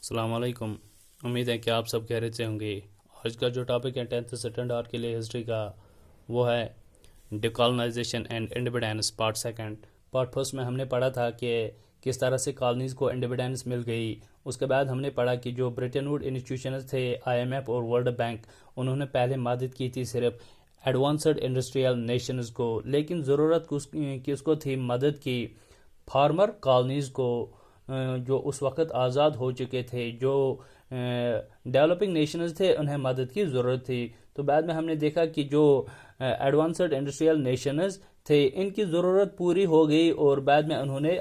अस्सलाम वालेकुम। उम्मीद है कि आप सब खैरियत से होंगे। आज का जो टॉपिक है 10th स्टैंडर्ड के लिए हिस्ट्री का, वो है decolonisation and independence part second. Part first में हमने पढ़ा था कि किस तरह से कॉलोनीज़ को इंडिपेंडेंस मिल गई। उसके बाद हमने पढ़ा कि जो ब्रिटेन वुड इंस्टीट्यूशन थे, आईएमएफ और वर्ल्ड बैंक, उन्होंने पहले मदद की थी सिर्फ एडवांस्ड इंडस्ट्रियल नेशंस को, लेकिन ज़रूरत किसको थी मदद की? फार्मर कॉलोनीज़ को, जो उस वक्त आज़ाद हो चुके थे, जो डेवलपिंग नेशंस थे, उन्हें मदद की ज़रूरत थी। तो बाद में हमने देखा कि जो एडवांस्ड इंडस्ट्रियल नेशंस थे, इनकी ज़रूरत पूरी हो गई और बाद में उन्होंने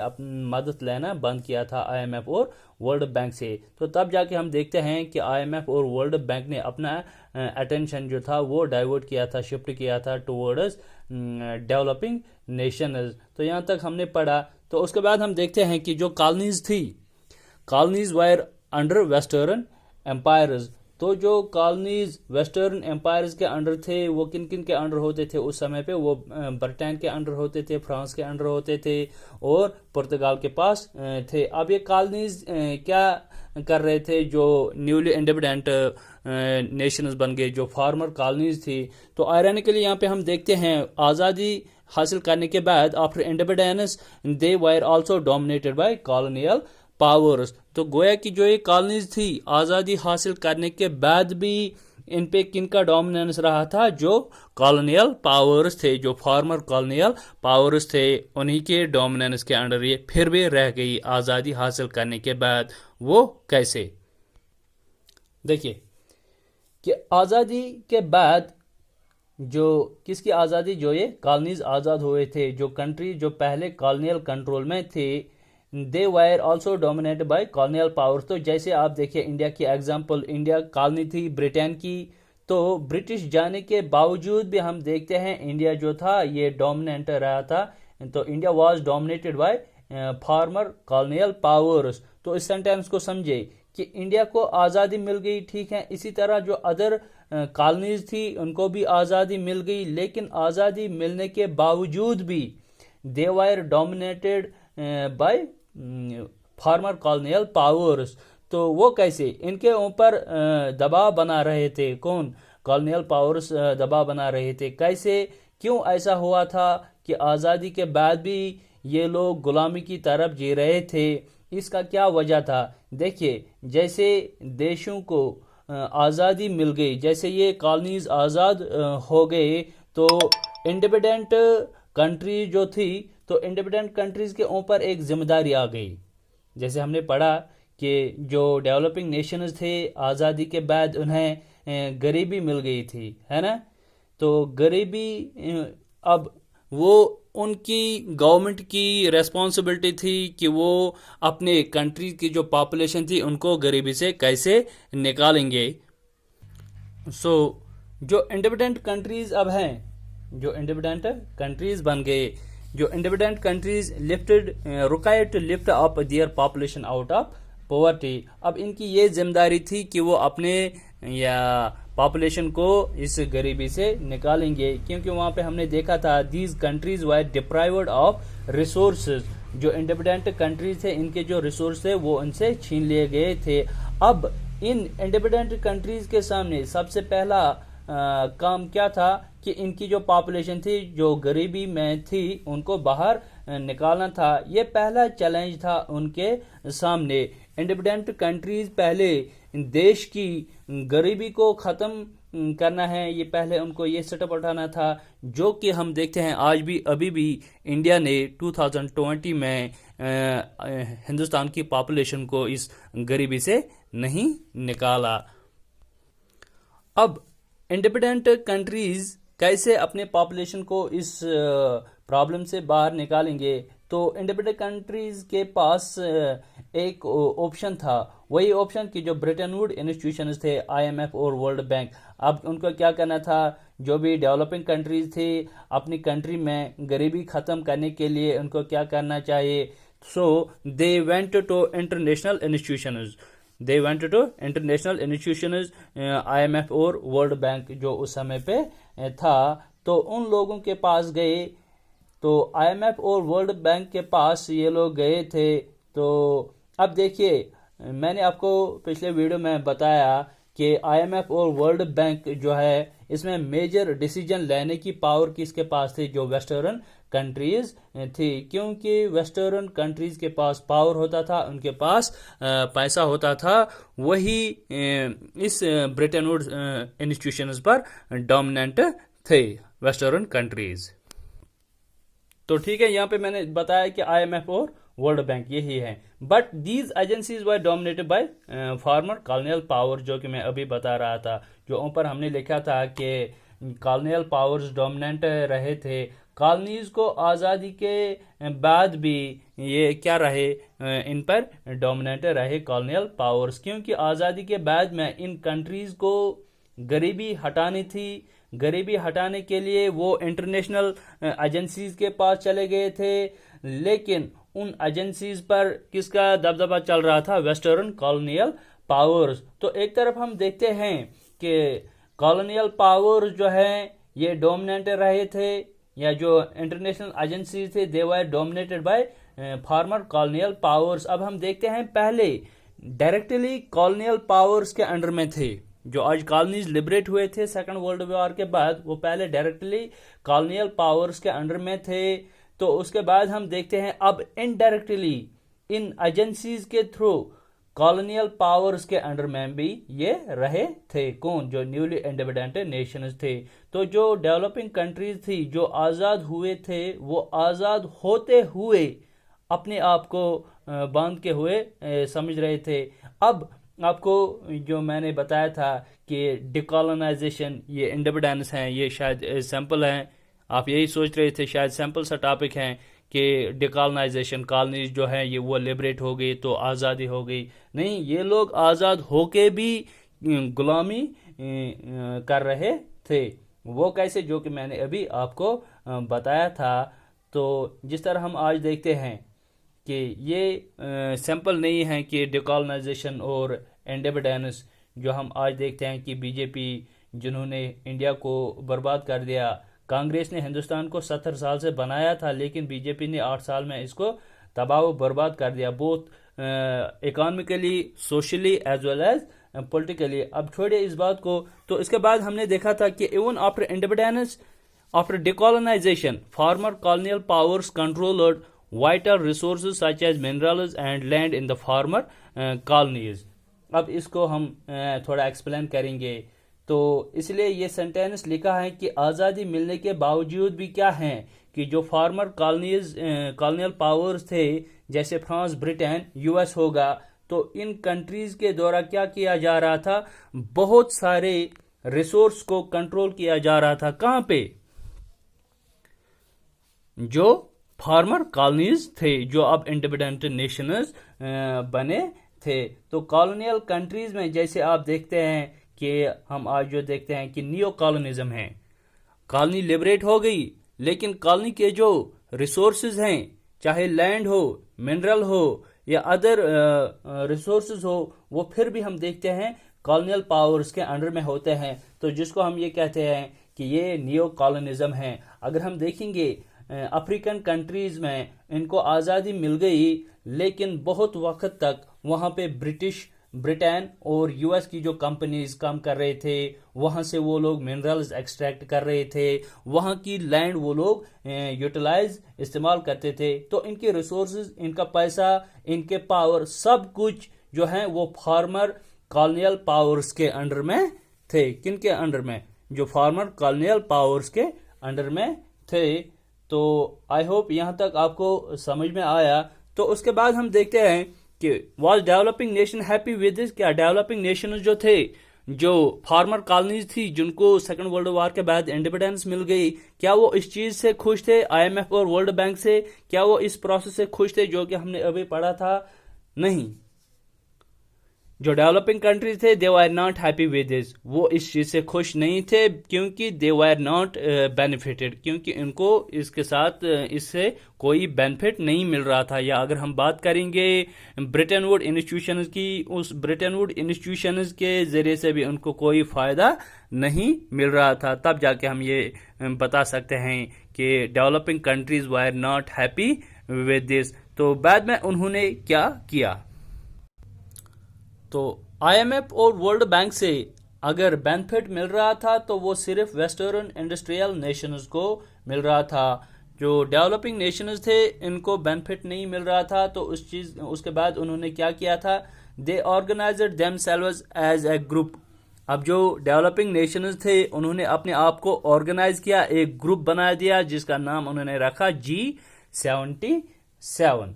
मदद लेना बंद किया था आईएमएफ और वर्ल्ड बैंक से। तो तब जाके हम देखते हैं कि आईएमएफ और वर्ल्ड बैंक ने अपना अटेंशन जो था वो डाइवर्ट किया था, शिफ्ट किया था टुवर्ड्स डेवलपिंग नेशंस। तो यहाँ तक हमने पढ़ा। तो उसके बाद हम देखते हैं कि जो कॉलोनीज थी, colonies were under western empires. तो जो कॉलोनीज वेस्टर्न एम्पायर्स के अंडर थे, वो किन किन के अंडर होते थे उस समय पे? वो ब्रिटेन के अंडर होते थे, फ्रांस के अंडर होते थे और पुर्तगाल के पास थे। अब ये कॉलोनीज क्या कर रहे थे? जो न्यूली इंडिपेंडेंट नेशंस बन गए, जो फार्मर कॉलोनीज थी। तो आयरनिकली यहाँ पे हम देखते हैं आज़ादी हासिल करने के बाद, after independence, they were also dominated by colonial powers. तो गोया कि जो ये कॉलोनीज थी, आज़ादी हासिल करने के बाद भी इन पे किनका डोमिनेंस रहा था? जो कॉलोनियल पावर्स थे, जो फार्मर कॉलोनियल पावर्स थे, उन्हीं के डोमिनेंस के अंडर ये फिर भी रह गई आज़ादी हासिल करने के बाद। वो कैसे? देखिए कि आज़ादी के बाद जो किसकी आज़ादी, जो ये कॉलोनीज आज़ाद हुए थे, जो कंट्री जो पहले कॉलोनियल कंट्रोल में थे, they were also dominated by colonial powers. तो जैसे आप देखिए इंडिया की एग्जांपल, इंडिया कॉलोनी थी ब्रिटेन की, तो ब्रिटिश जाने के बावजूद भी हम देखते हैं इंडिया जो था ये डोमिनेंट रहा था। तो India was dominated by former colonial powers. तो इस सेंटेंस को समझे कि इंडिया को आज़ादी मिल गई, ठीक है, इसी तरह जो अदर कॉलोनीज थी उनको भी आज़ादी मिल गई, लेकिन आज़ादी मिलने के बावजूद भी they were dominated by former colonial powers. तो वो कैसे? इनके ऊपर दबाव बना रहे थे। कौन? कॉलोनियल पावर्स दबाव बना रहे थे। कैसे? क्यों ऐसा हुआ था कि आज़ादी के बाद भी ये लोग गुलामी की तरफ जी रहे थे? इसका क्या वजह था? देखिए, जैसे देशों को आज़ादी मिल गई, जैसे ये कॉलोनीज आज़ाद हो गए, तो इंडिपेंडेंट कंट्री जो थी, तो इंडिपेंडेंट कंट्रीज के ऊपर एक जिम्मेदारी आ गई। जैसे हमने पढ़ा कि जो डेवलपिंग नेशंस थे, आज़ादी के बाद उन्हें गरीबी मिल गई थी, है ना? तो गरीबी, अब वो उनकी गवर्नमेंट की रेस्पॉन्सिबिलिटी थी कि वो अपने कंट्री की जो पॉपुलेशन थी उनको गरीबी से कैसे निकालेंगे। सो जो इंडिपेंडेंट कंट्रीज अब हैं, जो इंडिपेंडेंट कंट्रीज बन गए, जो independent countries lifted required to lift up their population out of poverty. अब इनकी ये जिम्मेदारी थी कि वो अपने या पॉपुलेशन को इस गरीबी से निकालेंगे, क्योंकि वहां पे हमने देखा था these countries were deprived of resources. जो इंडिपेंडेंट कंट्रीज थे, इनके जो रिसोर्स थे वो इनसे छीन लिए गए थे। अब इन इंडिपेंडेंट कंट्रीज के सामने सबसे पहला काम क्या था कि इनकी जो पॉपुलेशन थी, जो गरीबी में थी, उनको बाहर निकालना था। ये पहला चैलेंज था उनके सामने। इंडिपेंडेंट कंट्रीज पहले देश की गरीबी को ख़त्म करना है, ये पहले उनको ये सेटअप उठाना था, जो कि हम देखते हैं आज भी, अभी भी इंडिया ने 2020 में हिंदुस्तान की पॉपुलेशन को इस गरीबी से नहीं निकाला। अब इंडिपेंडेंट कंट्रीज कैसे अपने पॉपुलेशन को इस प्रॉब्लम से बाहर निकालेंगे? तो इंडिपेंडेंट कंट्रीज के पास एक ऑप्शन था, वही ऑप्शन कि जो ब्रिटेन वुड इंस्टीट्यूशंस थे, आईएमएफ और वर्ल्ड बैंक। अब उनको क्या करना था? जो भी डेवलपिंग कंट्रीज थे, अपनी कंट्री में गरीबी ख़त्म करने के लिए उनको क्या करना चाहिए? So they went to international institutions, they went to international institutions, IMF और वर्ल्ड बैंक जो उस समय पे था। तो उन लोगों के पास गए, तो आईएमएफ और वर्ल्ड बैंक के पास ये लोग गए थे। तो अब देखिए मैंने आपको पिछले वीडियो में बताया कि आईएमएफ और वर्ल्ड बैंक जो है इसमें मेजर डिसीजन लेने की पावर किसके पास थी, जो वेस्टर्न कंट्रीज थी, क्योंकि वेस्टर्न कंट्रीज के पास पावर होता था, उनके पास पैसा होता था, वही इस ब्रिटेन वुड्स इंस्टीट्यूशंस पर डोमिनेंट थे वेस्टर्न कंट्रीज। तो ठीक है, यहाँ पे मैंने बताया कि आईएमएफ और वर्ल्ड बैंक यही है, but these agencies were dominated by former colonial power, जो कि मैं अभी बता रहा था, जो ऊपर हमने लिखा था कि कॉलोनियल पावर्स डोमिनेंट रहे थे। कॉलोनीज को आज़ादी के बाद भी ये क्या रहे, इन पर डोमिनेंट रहे कॉलोनियल पावर्स, क्योंकि आज़ादी के बाद में इन कंट्रीज को गरीबी हटानी थी। गरीबी हटाने के लिए वो इंटरनेशनल एजेंसीज के पास चले गए थे, लेकिन उन एजेंसीज पर किसका दबदबा चल रहा था, वेस्टर्न कॉलोनियल पावर्स। तो एक तरफ हम देखते हैं कि कॉलोनियल पावर्स जो है ये डोमिनेट रहे थे, या जो इंटरनेशनल एजेंसीज थे they were dominated by former colonial powers. अब हम देखते हैं पहले डायरेक्टली कॉलोनियल पावर्स के अंडर में थे, जो आज कॉलोनीज लिबरेट हुए थे सेकंड वर्ल्ड वॉर के बाद, वो पहले डायरेक्टली कॉलोनियल पावर्स के अंडर में थे। तो उसके बाद हम देखते हैं अब इनडायरेक्टली इन एजेंसीज के थ्रू कॉलोनियल पावर्स के अंडर में भी ये रहे थे। कौन, जो न्यूली इंडिपेंडेंट नेशंस थे। तो जो डेवलपिंग कंट्रीज थी जो आज़ाद हुए थे, वो आज़ाद होते हुए अपने आप को बांध के हुए समझ रहे थे। अब आपको जो मैंने बताया था कि डिकॉलोनाइजेशन, ये इंडिपेंडेंस हैं, ये शायद सैंपल हैं, आप यही सोच रहे थे शायद सैंपल सा टॉपिक हैं कि डिकॉलोनाइजेशन, कॉलोनीज जो है ये वो लिबरेट हो गई तो आज़ादी हो गई। नहीं, ये लोग आज़ाद होके भी गुलामी कर रहे थे। वो कैसे, जो कि मैंने अभी आपको बताया था। तो जिस तरह हम आज देखते हैं कि ये सैंपल नहीं है कि डिकॉलोनाइजेशन और इंडिपेंडेंस, जो हम आज देखते हैं कि बीजेपी जिन्होंने इंडिया को बर्बाद कर दिया, कांग्रेस ने हिंदुस्तान को 70 साल से बनाया था, लेकिन बीजेपी ने 8 साल में इसको तबाह व बर्बाद कर दिया, both economically, socially as well as politically. अब छोड़िए इस बात को। तो इसके बाद हमने देखा था कि even after independence, after decolonization, former colonial powers controlled vital resources such as minerals and land in the former colonies। अब इसको हम थोड़ा एक्सप्लेन करेंगे। तो इसलिए ये सेंटेंस लिखा है कि आज़ादी मिलने के बावजूद भी क्या है कि जो फार्मर कॉलोनीज, कॉलोनियल पावर्स थे, जैसे फ्रांस, ब्रिटेन, यूएस होगा, तो इन कंट्रीज के द्वारा क्या किया जा रहा था, बहुत सारे रिसोर्स को कंट्रोल किया जा रहा था। कहाँ पे, जो फार्मर कॉलोनीज थे, जो अब इंडिपेंडेंट नेशंस बने थे। तो कॉलोनियल कंट्रीज में जैसे आप देखते हैं कि हम आज जो देखते हैं कि नियो कॉलोनिज्म है, कॉलोनी लिबरेट हो गई, लेकिन कॉलोनी के जो रिसोर्सेज हैं, चाहे लैंड हो, मिनरल हो या अदर रिसोर्सेज हो, वो फिर भी हम देखते हैं कॉलोनियल पावर्स के अंडर में होते हैं। तो जिसको हम ये कहते हैं कि ये नियो कॉलोनिज्म है। अगर हम देखेंगे अफ्रीकन कंट्रीज में इनको आज़ादी मिल गई, लेकिन बहुत वक्त तक वहाँ पे ब्रिटेन और यूएस की जो कंपनीज काम कर रहे थे, वहाँ से वो लोग मिनरल्स एक्सट्रैक्ट कर रहे थे, वहाँ की लैंड वो लोग यूटिलाइज इस्तेमाल करते थे। तो इनके रिसोर्सेज, इनका पैसा, इनके पावर, सब कुछ जो है वो फार्मर कॉलोनियल पावर्स के अंडर में थे। किनके अंडर में, जो फार्मर कॉलोनियल पावर्स के अंडर में थे। तो आई होप यहाँ तक आपको समझ में आया। तो उसके बाद हम देखते हैं कि was developing nation happy with this. क्या डेवलपिंग नेशन जो थे, जो फार्मर कॉलोनीज थी, जिनको सेकंड वर्ल्ड वॉर के बाद इंडिपेंडेंस मिल गई, क्या वो इस चीज से खुश थे, आईएमएफ और वर्ल्ड बैंक से? क्या वो इस प्रोसेस से खुश थे जो कि हमने अभी पढ़ा था? नहीं। जो डेवलपिंग कंट्रीज थे, they were not happy with this, वो इस चीज से खुश नहीं थे, क्योंकि दे वर नॉट बेनिफिटेड, क्योंकि उनको इसके साथ इससे कोई बेनिफिट नहीं मिल रहा था। या अगर हम बात करेंगे ब्रिटेन वुड इंस्टीट्यूशंस की, उस ब्रिटेन वुड इंस्टीट्यूशंस के जरिए से भी उनको कोई फायदा नहीं मिल रहा था। तब जाके हम ये बता सकते हैं कि developing countries were not happy with this. तो बाद में उन्होंने क्या किया? तो आईएमएफ और वर्ल्ड बैंक से अगर बेनिफिट मिल रहा था तो वो सिर्फ वेस्टर्न इंडस्ट्रियल नेशंस को मिल रहा था। जो डेवलपिंग नेशंस थे इनको बेनिफिट नहीं मिल रहा था। तो उसके बाद उन्होंने क्या किया था, they organized themselves as a group. अब जो डेवलपिंग नेशंस थे उन्होंने अपने आप को ऑर्गेनाइज किया, एक ग्रुप बना दिया जिसका नाम उन्होंने रखा G77।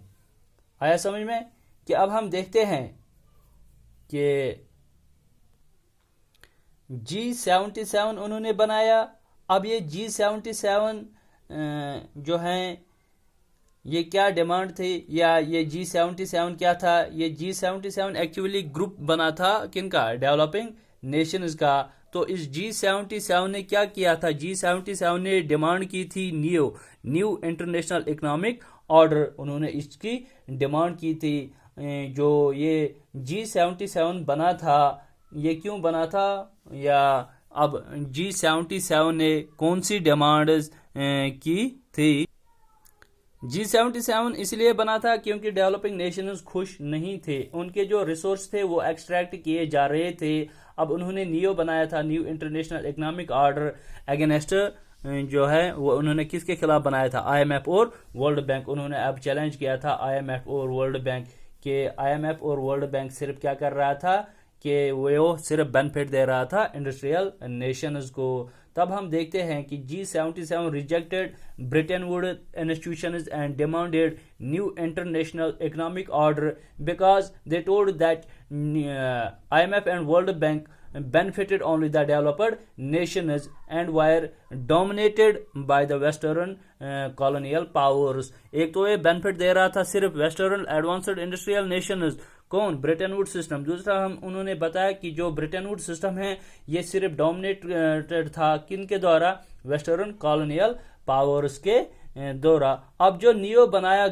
आया समझ में कि अब हम देखते हैं कि G77 उन्होंने बनाया। अब ये G77 जो हैं ये क्या डिमांड थी, या ये G77 क्या था, ये G77 एक्चुअली ग्रुप बना था किनका, डेवलपिंग नेशंस का। तो इस G77 ने क्या किया था, G77 ने डिमांड की थी न्यू इंटरनेशनल इकोनॉमिक ऑर्डर, उन्होंने इसकी डिमांड की थी। जो ये G77 बना था ये क्यों बना था, या अब G77 ने कौन सी डिमांड्स की थी। G77 इसलिए बना था क्योंकि डेवलपिंग नेशंस खुश नहीं थे, उनके जो रिसोर्स थे वो एक्सट्रैक्ट किए जा रहे थे। अब उन्होंने न्यू बनाया था, new international economic order against जो है वो उन्होंने किसके खिलाफ बनाया था, आईएमएफ और वर्ल्ड बैंक। उन्होंने अब चैलेंज किया था आईएमएफ और वर्ल्ड बैंक के आईएमएफ और वर्ल्ड बैंक सिर्फ क्या कर रहा था कि वो सिर्फ बेनिफिट दे रहा था इंडस्ट्रियल नेशंस को। तब हम देखते हैं कि G77 rejected Britain would institutions and demanded new international economic order because they told that IMF and World Bank benefited only the developed nations and were dominated by the western colonial powers। एक तो ये benefit दे रहा था सिर्फ western advanced industrial Nations, कौन, Britain would system. दूसरा हम उन्होंने बताया कि जो ब्रिटेन वुड सिस्टम है ये सिर्फ डोमिनेटेड था किन के द्वारा, वेस्टर्न कॉलोनियल पावर्स के द्वारा। अब जो न्यू बनाया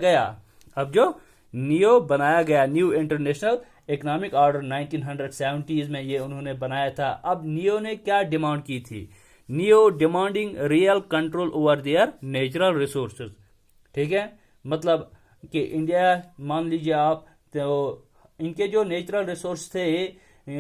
गया new international economic order 1970s में ये उन्होंने बनाया था। अब नियो ने क्या डिमांड की थी, neo demanding real control over there natural resources. ठीक है, मतलब कि इंडिया मान लीजिए आप, तो इनके जो नेचुरल रिसोर्स थे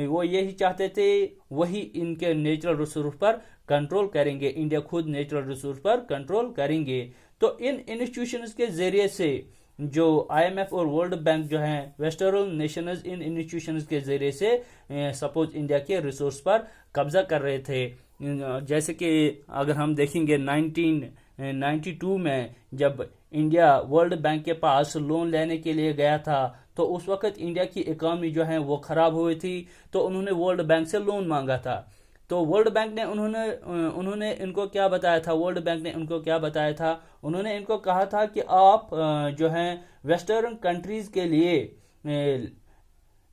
वो यही चाहते थे वही इनके नेचुरल रिसोर्स पर कंट्रोल करेंगे, इंडिया खुद नेचुरल रिसोर्स पर कंट्रोल करेंगे। तो इन इंस्टीट्यूशंस के जरिए से जो आईएमएफ और वर्ल्ड बैंक जो हैं वेस्टर्न नेशंस इन इंस्टीट्यूशंस के जरिए से सपोज इंडिया के रिसोर्स पर कब्जा कर रहे थे। जैसे कि अगर हम देखेंगे 1992 में जब इंडिया वर्ल्ड बैंक के पास लोन लेने के लिए गया था तो उस वक्त इंडिया की इकोनॉमी जो है वो खराब हुई थी, तो उन्होंने वर्ल्ड बैंक से लोन मांगा था। तो वर्ल्ड बैंक ने उन्होंने इनको क्या बताया था, वर्ल्ड बैंक ने उनको क्या बताया था, उन्होंने इनको कहा था कि आप जो हैं वेस्टर्न कंट्रीज के लिए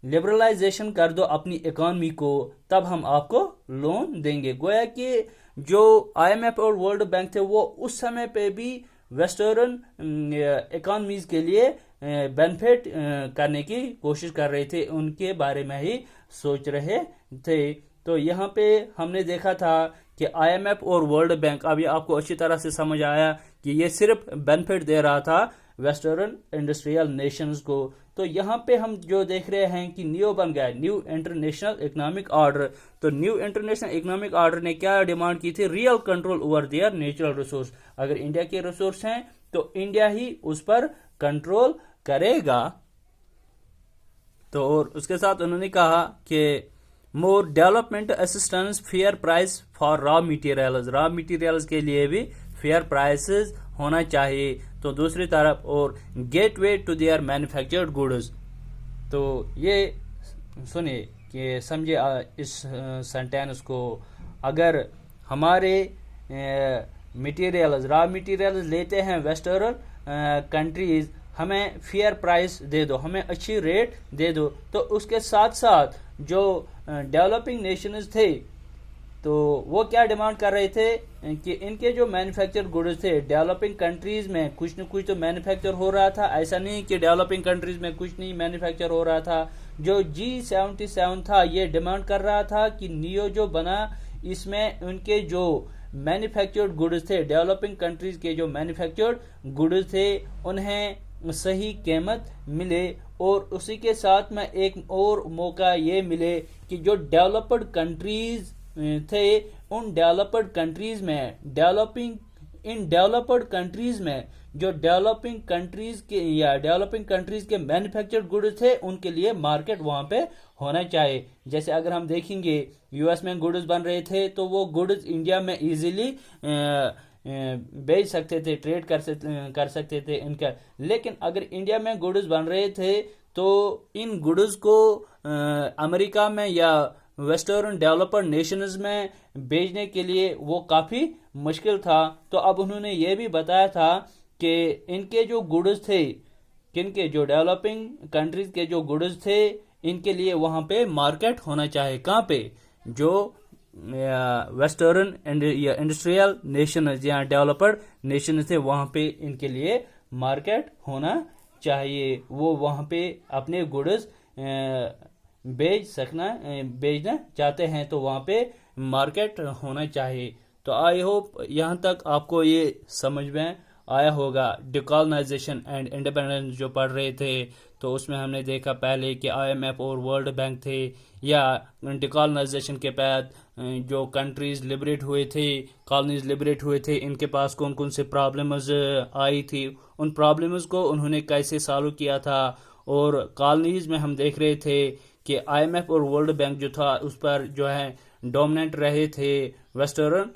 लिबरलाइजेशन कर दो अपनी इकोनॉमी को, तब हम आपको लोन देंगे। गोया कि जो आईएमएफ और वर्ल्ड बैंक थे वो उस समय पे भी वेस्टर्न इकोनॉमीज के लिए बेनिफिट करने की कोशिश कर रहे थे, उनके बारे में ही सोच रहे थे। तो यहाँ पे हमने देखा था कि आईएमएफ और वर्ल्ड बैंक, अभी आपको अच्छी तरह से समझ आया कि ये सिर्फ बेनिफिट दे रहा था वेस्टर्न इंडस्ट्रियल नेशंस को। तो यहाँ पे हम जो देख रहे हैं कि न्यू बन गया, न्यू इंटरनेशनल इकोनॉमिक ऑर्डर। तो न्यू इंटरनेशनल इकोनॉमिक ऑर्डर ने क्या डिमांड की थी, real control over there natural resource. अगर इंडिया के रिसोर्स हैं तो इंडिया ही उस पर कंट्रोल करेगा। तो और उसके साथ उन्होंने कहा कि more development assistance, fair price for raw materials के लिए भी फेयर प्राइसेस होना चाहिए। तो दूसरी तरफ और get way to their manufactured goods. तो ये सुनिए कि समझे इस सेंटेंस को, अगर हमारे मटेरियल्स रॉ मटेरियल्स लेते हैं वेस्टर्न कंट्रीज, हमें फेयर प्राइस दे दो, हमें अच्छी रेट दे दो। तो उसके साथ साथ जो डेवलपिंग नेशंस थे तो वो क्या डिमांड कर रहे थे कि इनके जो मैन्युफैक्चर गुड्स थे डेवलपिंग कंट्रीज में कुछ न कुछ तो मैन्युफैक्चर हो रहा था। ऐसा नहीं कि डेवलपिंग कंट्रीज में कुछ नहीं मैन्युफैक्चर हो रहा था। जो G77 था ये डिमांड कर रहा था कि नियो जो बना इसमें उनके जो मैन्युफैक्चर्ड गुड्स थे, डेवलपिंग कंट्रीज के जो मैन्युफैक्चर्ड गुड्स थे, उन्हें सही कीमत मिले और उसी के साथ में एक और मौका ये मिले कि जो डेवलप्ड कंट्रीज थे उन डेवलप्ड कंट्रीज में डेवलप्ड कंट्रीज में जो डेवलपिंग कंट्रीज के मैन्युफैक्चर्ड गुड्स थे उनके लिए मार्केट वहां पे होना चाहिए। जैसे अगर हम देखेंगे यूएस में गुड्स बन रहे थे तो वो गुड्स इंडिया में इजीली बेच सकते थे, ट्रेड कर सकते थे इनका। लेकिन अगर इंडिया में गुड्स बन रहे थे तो इन गुड्स को अमेरिका में या वेस्टर्न डेवलप्ड नेशंस में बेचने के लिए वो काफ़ी मुश्किल था। तो अब उन्होंने ये भी बताया था कि इनके जो गुड्स थे, किनके, जो डेवलपिंग कंट्रीज के जो गुड्स थे, इनके लिए वहाँ पे मार्केट होना चाहिए। कहाँ पे? जो वेस्टर्न या इंडस्ट्रियल नेशन या डेवलप्ड नेशन थे वहाँ पे इनके लिए मार्केट होना चाहिए। वो वहाँ पे अपने गुड्स बेचना चाहते हैं तो वहाँ पे मार्केट होना चाहिए। तो आई होप यहाँ तक आपको ये समझ में आया होगा। डिकॉलोनाइजेशन एंड इंडिपेंडेंस जो पढ़ रहे थे तो उसमें हमने देखा पहले कि आईएमएफ और वर्ल्ड बैंक थे, या डिकॉलोनाइजेशन के बाद जो कंट्रीज लिबरेट हुए थे, कॉलोनीज लिबरेट हुए थे, इनके पास कौन कौन से प्रॉब्लम्स आई थी, उन प्रॉब्लम्स को उन्होंने कैसे सॉल्व किया था। और कॉलोनीज में हम देख रहे थे कि आईएमएफ और वर्ल्ड बैंक जो था उस पर जो है डोमिनेंट रहे थे वेस्टर्न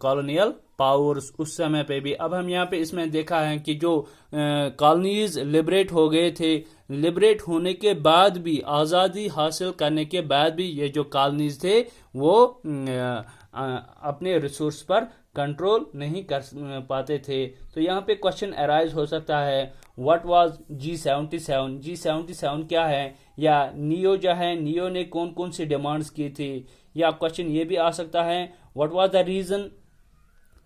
कॉलोनियल पावर्स उस समय पे भी। अब हम यहाँ पे इसमें देखा है कि जो कॉलोनीज लिबरेट हो गए थे, लिबरेट होने के बाद भी, आज़ादी हासिल करने के बाद भी ये जो कॉलोनीज थे वो अपने रिसोर्स पर कंट्रोल नहीं कर पाते थे। तो यहाँ पे क्वेश्चन अराइज हो सकता है, व्हाट वाज G77? G77 क्या है, या नियो जो है, नियो ने कौन कौन सी डिमांड्स की थी। या क्वेश्चन ये भी आ सकता है, what was the reason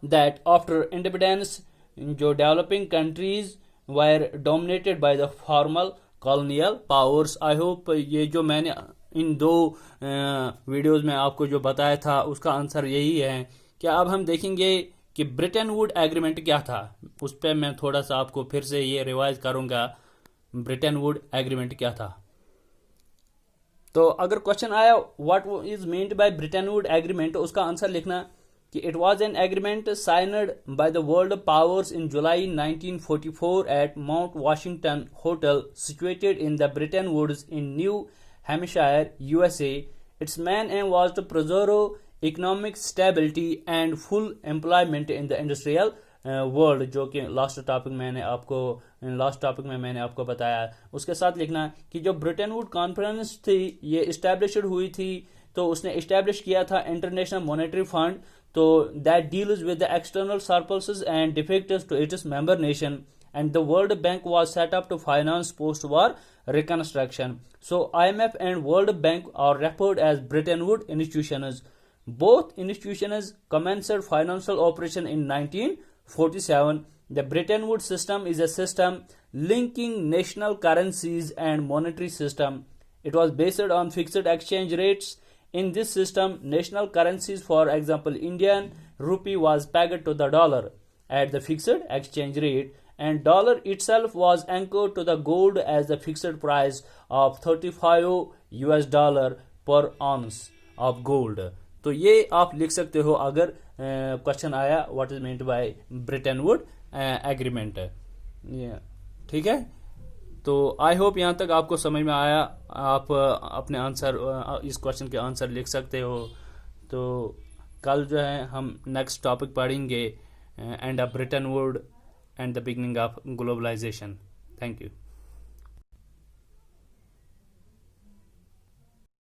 that after independence जो developing countries were dominated by the formal colonial powers. I hope ये जो मैंने इन दो वीडियोस में आपको जो बताया था उसका आंसर यही है। कि अब हम देखेंगे कि ब्रिटेन वुड एग्रीमेंट क्या था, उस पर मैं थोड़ा सा आपको फिर से ये रिवाइज करूंगा। ब्रिटेन वुड एग्रीमेंट क्या था? तो अगर क्वेश्चन आया what is meant by Bretton wood agreement, उसका आंसर लिखना कि it was an agreement signed by the world powers in July 1944 at Mount Washington hotel situated in the Bretton Woods in New Hampshire USA. Its main aim was to preserve economic stability and full employment in the industrial world, जो कि last topic में मैंने आपको बताया। उसके साथ लिखना कि जो ब्रिटेन वुड कॉन्फ्रेंस थी ये इस्टेब्लिश्ड हुई थी, तो उसने इस्टेब्लिश किया था इंटरनेशनल मॉनेटरी फंड, तो that deals with the external surpluses and defects to its member nation, and the World Bank was set up to finance post-war reconstruction. So IMF and World Bank are referred as Bretton Woods institutions. Both institutions commenced financial operation in 1947. The Bretton Woods system is a system linking national currencies and monetary system. It was based on fixed exchange rates. In this system, national currencies, for example, Indian rupee was pegged to the dollar at the fixed exchange rate, and dollar itself was anchored to the gold as the fixed price of $35 per ounce of gold. तो ये आप लिख सकते हो अगर question आया what is meant by Bretton wood agreement. ठीक है, तो आई होप यहाँ तक आपको समझ में आया। आप अपने आंसर इस क्वेश्चन के आंसर लिख सकते हो। तो कल जो है हम नेक्स्ट टॉपिक पढ़ेंगे end of Britain would and the beginning of globalization. Thank you.